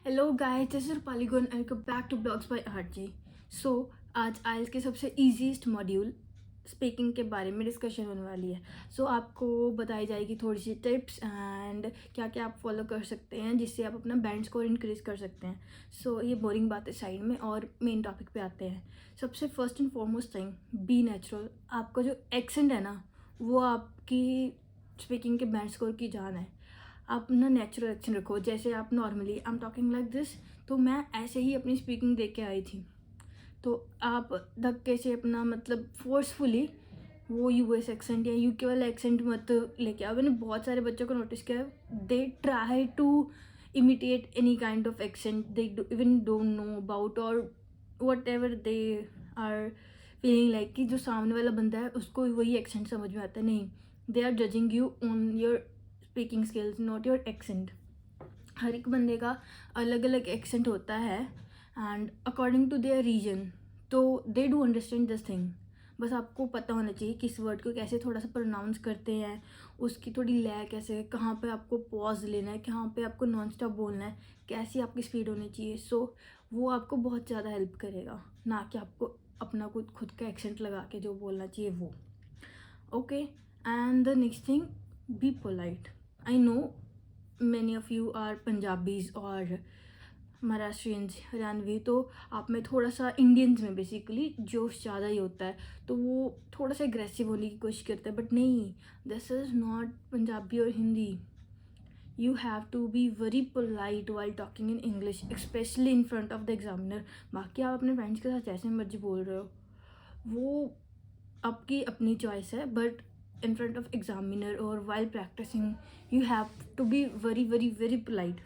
Hello guys, this is polygon and welcome back to blogs by RJ. So आज आइल्स के सबसे easiest module speaking के बारे में डिस्कशन होने वाली है। आपको बताई जाएगी थोड़ी सी टिप्स एंड क्या क्या आप फॉलो कर सकते हैं जिससे आप अपना बैंड स्कोर इंक्रीज़ कर सकते हैं। ये बोरिंग बात है साइड में और मेन टॉपिक पे आते हैं। सबसे first and foremost thing, be natural. आपका जो एक्सेंट है ना, वो आपकी स्पीकिंग के बैंड स्कोर की जान है। आप अपना नेचुरल एक्सेंट रखो, जैसे आप normally I am talking like this, तो मैं ऐसे ही अपनी स्पीकिंग दे के आई थी। तो आप धक्के से अपना मतलब फोर्सफुली वो यूएस एक्सेंट या यूके वाला एक्सेंट मत लेके आओ। मैंने बहुत सारे बच्चों को नोटिस किया, they try to imitate any kind of accent they even don't know about, और whatever they are feeling like कि जो सामने वाला बंदा है उसको वही एक्सेंट समझ में आता है। नहीं, they are judging you on your speaking skills, not your accent. हर एक बंदे का अलग अलग एक्सेंट होता है and according to their region, तो they do understand this thing. बस आपको पता होना चाहिए किस वर्ड को कैसे थोड़ा सा प्रोनाउंस करते हैं, उसकी थोड़ी लय कैसे है, कहाँ पे आपको पॉज लेना है, कहाँ पे आपको नॉन स्टॉप बोलना है, कैसी आपकी स्पीड होनी चाहिए। वो आपको बहुत ज़्यादा हेल्प करेगा, ना कि आपको अपना खुद का एक्सेंट लगा के जो बोलना चाहिए वो। Okay, and the next thing, be polite. I know many of you are Punjabis और महाराष्ट्रियंस, हरियाणवी, तो आप में थोड़ा सा इंडियंस में बेसिकली जोश ज़्यादा ही होता है, तो वो थोड़ा सा एग्रेसिव होने की कोशिश करते हैं। बट नहीं, दिस इज़ नॉट पंजाबी और Hindi. You have to be very polite while talking in English, specially in front of the examiner. बाकी आप अपने फ्रेंड्स के साथ जैसे मर्जी बोल रहे हो, वो आपकी अपनी चॉइस है, but in front of examiner और while practising you have to be very very very polite.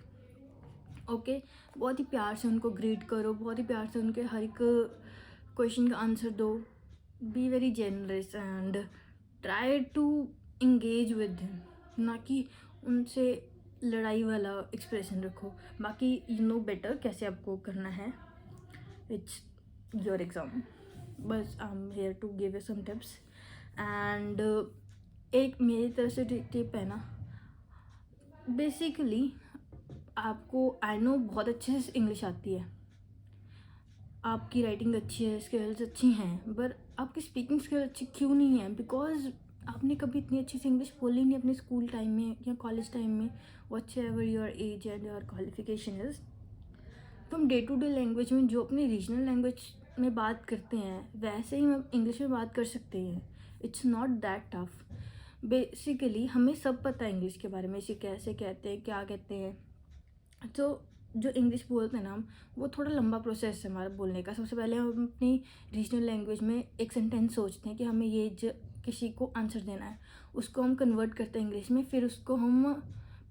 Okay, बहुत ही प्यार से उनको ग्रीट करो, बहुत ही प्यार से उनके हर एक क्वेश्चन का आंसर दो। Be very generous and try to engage with him, ना कि उनसे लड़ाई वाला एक्सप्रेशन रखो। बाकी यू नो बेटर कैसे आपको करना है, इट्स योर एग्ज़ाम। बस I am here to give you some tips and एक मेरी तरफ से टिप है ना, बेसिकली आपको आई नो बहुत अच्छे से इंग्लिश आती है, आपकी राइटिंग अच्छी है, स्किल्स अच्छी हैं, पर आपकी स्पीकिंग स्किल अच्छी क्यों नहीं है? बिकॉज आपने कभी इतनी अच्छी से इंग्लिश बोली नहीं अपने स्कूल टाइम में या कॉलेज टाइम में, what ever your age and your qualification is. तो हम डे टू डे लैंग्वेज में जो अपनी रीजनल लैंग्वेज में बात करते हैं वैसे ही हम इंग्लिश में बात कर सकते हैं। It's not that tough. Basically हमें सब पता है इंग्लिश के बारे में, इसे कैसे कहते हैं, क्या कहते हैं। तो जो इंग्लिश बोलते हैं ना हम, वो थोड़ा लंबा प्रोसेस है हमारा बोलने का। सबसे पहले हम अपनी रीजनल लैंग्वेज में एक सेंटेंस सोचते हैं कि हमें किसी को आंसर देना है, उसको हम कन्वर्ट करते हैं इंग्लिश में, फिर उसको हम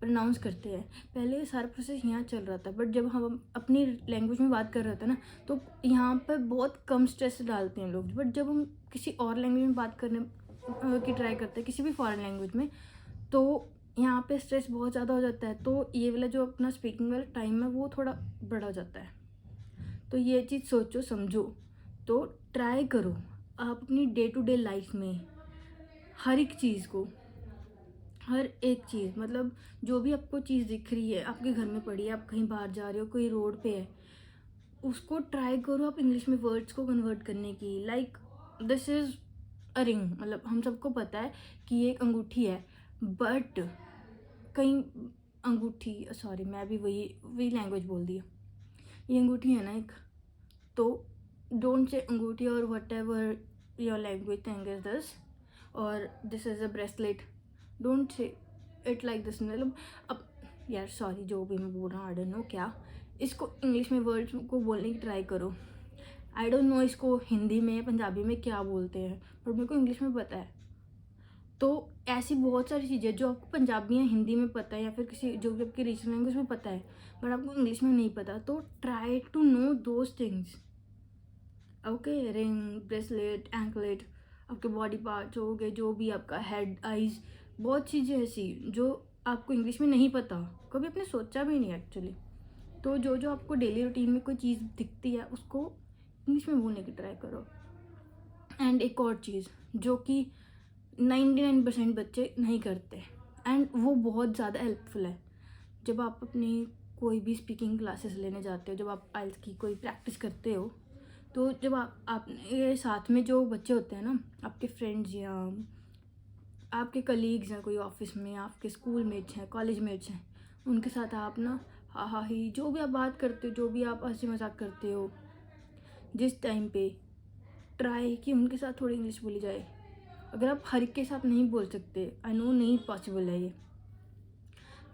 प्रोनाउंस करते हैं। पहले सारा प्रोसेस यहाँ चल रहा था, बट जब हम अपनी लैंग्वेज में बात कर रहे थे ना, तो यहाँ पर बहुत कम स्ट्रेस डालते हैं लोग। बट जब हम किसी और लैंग्वेज में बात करने की ट्राई करते हैं, किसी भी फॉरेन लैंग्वेज में, तो यहाँ पे स्ट्रेस बहुत ज़्यादा हो जाता है। तो ये वाला जो अपना स्पीकिंग वाला टाइम है वो थोड़ा बड़ा हो जाता है। तो ये चीज़ सोचो समझो, तो ट्राई करो आप अपनी डे टू डे लाइफ में हर एक चीज़ को, हर एक चीज़ मतलब जो भी आपको चीज़ दिख रही है आपके घर में पड़ी है, आप कहीं बाहर जा रहे हो, कोई रोड पे है, उसको ट्राई करो आप इंग्लिश में वर्ड्स को कन्वर्ट करने की। Like this is a ring, मतलब हम सबको पता है कि ये एक अंगूठी है, बट कहीं अंगूठी, सॉरी मैं भी वही वही लैंग्वेज बोल दी। ये अंगूठी है ना एक, तो डोंट से अंगूठी और whatever your language thing is this, और this is a bracelet, don't say it like this. मतलब अब यार सॉरी जो भी मैं बोल रहा हूँ, आई डोंट नो क्या, इसको इंग्लिश में वर्ड्स को बोलने की ट्राई करो। आई डोंट नो इसको हिंदी में पंजाबी में क्या बोलते हैं, पर मेरे को इंग्लिश में पता है। तो ऐसी बहुत सारी चीज़ें जो आपको पंजाबी या हिंदी में पता है, या फिर किसी जो भी आपकी रीजनल लैंग्वेज में पता है, बट आपको इंग्लिश में नहीं पता, तो try to know those things. Okay, ring, bracelet, anklet, आपके बॉडी पार्ट्स हो गए, जो भी आपका हेड, आइज, बहुत चीज़ें ऐसी जो आपको इंग्लिश में नहीं पता, कभी आपने सोचा भी नहीं एक्चुअली। तो जो जो आपको डेली रूटीन में कोई चीज़ दिखती है उसको इंग्लिश में बोलने की ट्राई करो। एंड एक और चीज़ जो कि 99% बच्चे नहीं करते, एंड वो बहुत ज़्यादा हेल्पफुल है, जब आप अपनी कोई भी स्पीकिंग क्लासेस लेने जाते हो, जब आप आइल्स की कोई प्रैक्टिस करते हो, तो जब आप ये साथ में जो बच्चे होते हैं ना, आपके फ्रेंड्स या आपके कलीग्स हैं कोई ऑफिस में, आपके स्कूल मेट्स हैं, कॉलेज मेट्स हैं, उनके साथ आप ना हा हा ही जो भी आप बात करते हो, जो भी आप हंसी मजाक करते हो, जिस टाइम पे ट्राई कि उनके साथ थोड़ी इंग्लिश बोली जाए। अगर आप हर एक के साथ नहीं बोल सकते, आई नो नहीं पॉसिबल है ये।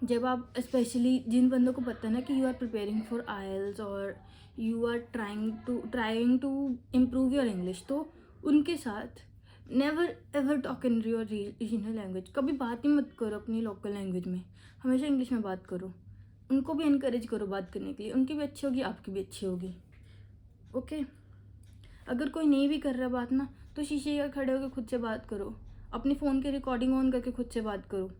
जब आप स्पेशली जिन बंदों को पता है ना कि you are preparing for IELTS और you are trying to improve your English, तो उनके साथ never ever talk in your regional language. कभी बात ही मत करो अपनी लोकल लैंग्वेज में, हमेशा इंग्लिश में बात करो। उनको भी इनकरेज करो बात करने के लिए, उनकी भी अच्छी होगी, आपकी भी अच्छी होगी। ओके, अगर कोई नहीं भी कर रहा बात ना, तो शीशे का खड़े होकर खुद से बात करो, अपने फ़ोन की रिकॉर्डिंग ऑन करके खुद से बात करो।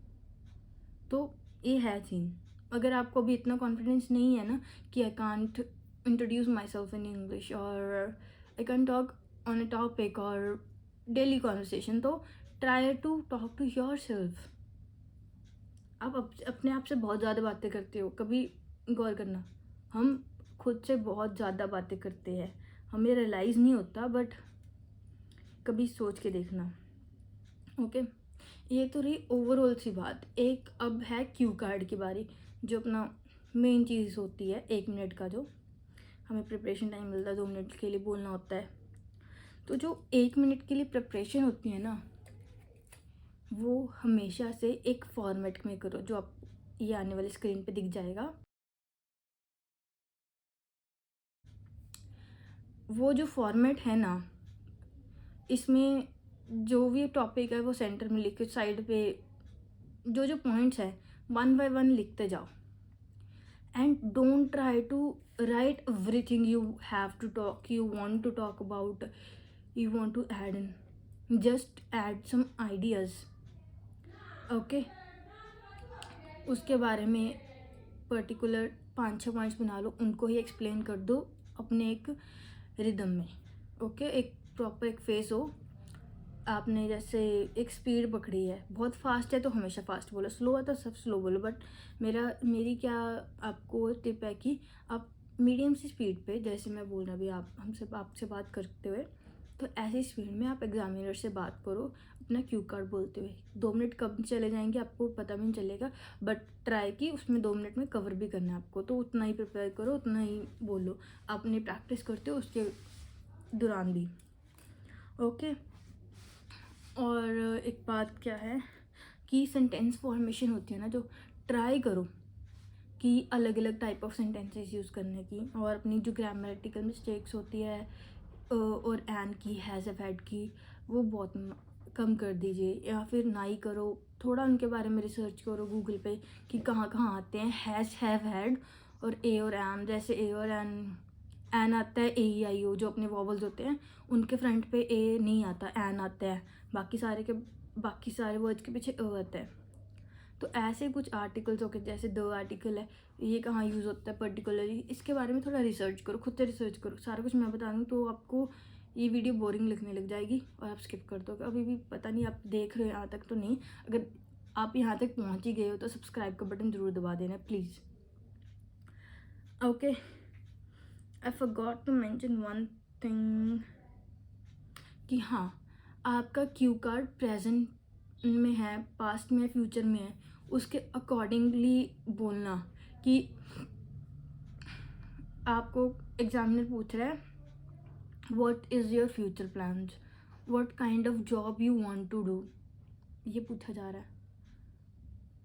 तो ये है सीन। अगर आपको भी इतना कॉन्फिडेंस नहीं है ना कि I can't introduce myself in English और I can talk on a topic और डेली कॉन्वर्सेशन, तो try to talk to yourself. आप अपने आप से बहुत ज़्यादा बातें करते हो, कभी गौर करना, हम खुद से बहुत ज़्यादा बातें करते हैं, हमें रियलाइज़ नहीं होता, बट कभी सोच के देखना। ओके, ये तो रही ओवरऑल सी बात। एक अब है क्यू कार्ड की बारी, जो अपना मेन चीज़ होती है 1 मिनट का, जो हमें प्रिपरेशन टाइम मिलता है, 2 मिनट के लिए बोलना होता है। तो जो 1 मिनट के लिए प्रिपरेशन होती है ना, वो हमेशा से एक फॉर्मेट में करो, जो आप ये आने वाली स्क्रीन पे दिख जाएगा। वो जो फॉर्मेट है ना, इसमें जो भी टॉपिक है वो सेंटर में लिख के साइड पे जो जो पॉइंट्स है 1 बाय 1 लिखते जाओ। And don't try to write everything you have to talk, you want to talk about, you want to add in. Just add some ideas. Okay, उसके बारे में पर्टिकुलर 5-6 पॉइंट्स बना लो, उनको ही एक्सप्लेन कर दो अपने एक रिदम में। ओके, एक प्रॉपर एक फेस हो। आपने जैसे एक स्पीड पकड़ी है, बहुत फास्ट है तो हमेशा फास्ट बोलो, स्लो है तो सब स्लो बोलो, बट मेरी क्या आपको टिप है कि आप मीडियम सी स्पीड पे, जैसे मैं बोल रहा भी आप आपसे बात करते हुए, तो ऐसी स्पीड में आप एग्जामिनर से बात करो अपना क्यू कार्ड बोलते हुए। 2 मिनट कब चले जाएंगे आपको पता भी नहीं चलेगा, बट ट्राई कि उसमें 2 मिनट में कवर भी करना है आपको, तो उतना ही प्रिपेयर करो, उतना ही बोलो, अपनी प्रैक्टिस करते हो उसके दौरान भी। ओके, और एक बात क्या है कि सेंटेंस फॉर्मेशन होती है ना, जो ट्राई करो कि अलग अलग टाइप ऑफ सेंटेंसेस यूज़ करने की, और अपनी जो ग्रामेटिकल मिस्टेक्स होती है और एन की, हैज़ हैव हैड की, वो बहुत कम कर दीजिए, या फिर ना ही करो। थोड़ा उनके बारे में रिसर्च करो गूगल पे कि कहाँ कहाँ आते हैं हैज़ हैव हैड और ए और एन। जैसे ए और एन आता है ए ई आई ओ, जो अपने वॉवल्स होते हैं उनके फ्रंट पे ए नहीं आता, एन आता है, बाकी सारे वर्ड्स के पीछे अ आता है। तो ऐसे कुछ आर्टिकल्स हो गए, जैसे द आर्टिकल है, ये कहाँ यूज़ होता है पर्टिकुलरली, इसके बारे में थोड़ा रिसर्च करो, खुद से रिसर्च करो। सारा कुछ मैं बता दूँ तो आपको ये वीडियो बोरिंग लगने लग जाएगी और आप स्किप कर दोगे। अभी भी पता नहीं आप देख रहे हो यहाँ तक तो नहीं, अगर आप यहाँ तक पहुँच ही गए हो तो सब्सक्राइब का बटन ज़रूर दबा देना please. Okay, I forgot to mention one thing कि हाँ, आपका क्यू कार्ड प्रेजेंट में है, पास्ट में है, फ्यूचर में है, उसके अकॉर्डिंगली बोलना। कि आपको एग्जामिनर पूछ रहा है what is your future plans, what kind of job you want to do, ये पूछा जा रहा है।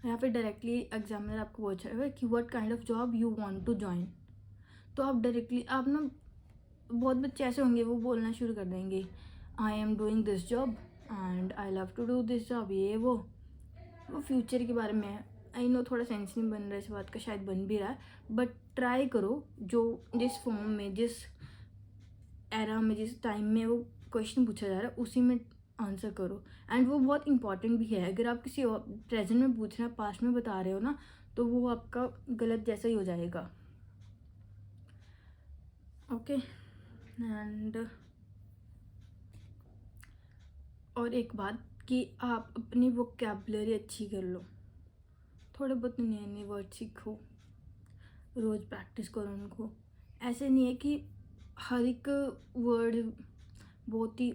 या फिर डायरेक्टली एग्जामिनर आपको पूछ रहा है कि what kind of job you want to join, तो आप डायरेक्टली आप ना, बहुत बच्चे ऐसे होंगे वो बोलना शुरू कर देंगे I am doing this job and I love to do this job, ये वो फ्यूचर के बारे में है। आई नो थोड़ा सेंस नहीं बन रहा है इस बात का, शायद बन भी रहा है, बट ट्राई करो जो जिस फॉर्म में, जिस एरा में, जिस टाइम में वो क्वेश्चन पूछा जा रहा है उसी में आंसर करो। एंड वो बहुत इंपॉर्टेंट भी है। अगर आप किसी और प्रेजेंट में पूछ रहे हैं, पास्ट में बता रहे हो ना, तो वो आपका गलत जैसा ही हो जाएगा। ओके, एंड और एक बात कि आप अपनी वोकैबुलरी अच्छी कर लो, थोड़े बहुत नए नए वर्ड सीखो, रोज़ प्रैक्टिस करो उनको। ऐसे नहीं है कि हर एक वर्ड बहुत ही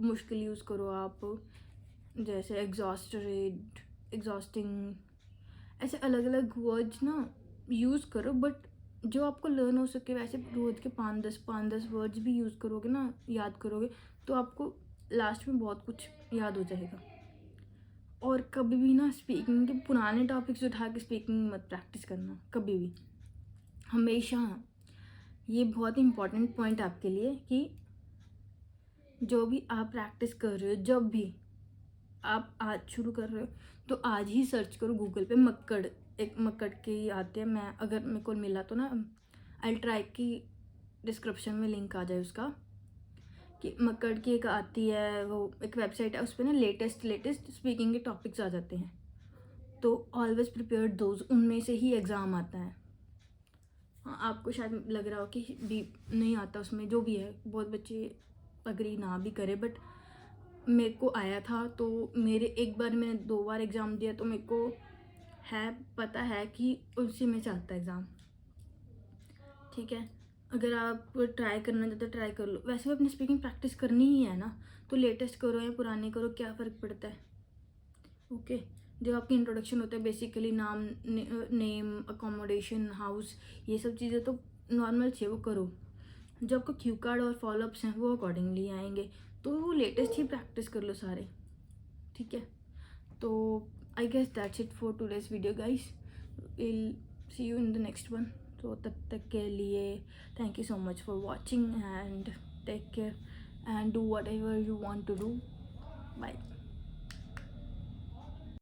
मुश्किल यूज़ करो आप, जैसे एग्जॉस्टेड, एग्जॉस्टिंग, ऐसे अलग अलग वर्ड्स ना यूज़ करो, बट जो आपको लर्न हो सके वैसे रोज़ के 5-10 वर्ड्स भी यूज़ करोगे ना, याद करोगे, तो आपको लास्ट में बहुत कुछ याद हो जाएगा। और कभी भी ना स्पीकिंग के पुराने टॉपिक्स उठा के स्पीकिंग मत प्रैक्टिस करना कभी भी, हमेशा। ये बहुत ही इम्पोर्टेंट पॉइंट आपके लिए कि जो भी आप प्रैक्टिस कर रहे हो, जब भी आप आज शुरू कर रहे हो तो आज ही सर्च करो गूगल पे मक्कड़, एक मक्कड़ के ही आते हैं। मैं अगर मेरे को मिला तो ना आई ट्राई की डिस्क्रिप्शन में लिंक आ जाए उसका, कि मक्कड़ की एक आती है, वो एक वेबसाइट है, उस पर ना लेटेस्ट स्पीकिंग के टॉपिक्स आ जाते हैं। तो ऑलवेज प्रिपेयर दोज, उनमें से ही एग्ज़ाम आता है। हाँ, आपको शायद लग रहा हो कि भी नहीं आता उसमें, जो भी है, बहुत बच्चे अग्री ना भी करे, बट मेरे को आया था। तो मेरे एक बार मैंने 2 बार एग्ज़ाम दिया, तो मेरे को है पता है कि उसी में चलता है एग्ज़ाम। ठीक है, अगर आप ट्राई करना चाहते हो ट्राई कर लो। वैसे भी अपनी स्पीकिंग प्रैक्टिस करनी ही है ना, तो लेटेस्ट करो या पुरानी करो, क्या फ़र्क पड़ता है। ओके, जो आपकी इंट्रोडक्शन होता है बेसिकली नाम, नेम, अकोमोडेशन, हाउस, ये सब चीज़ें तो नॉर्मल चाहिए, वो करो। जो आपको क्यू कार्ड और फॉलोअप्स हैं वो अकॉर्डिंगली आएंगे, तो वो लेटेस्ट ही प्रैक्टिस कर लो सारे। ठीक है, तो I guess that's it for today's video guys, will see you in the next one. तो तब तक के लिए thank you so much for watching and take care and do whatever you want to do. Bye.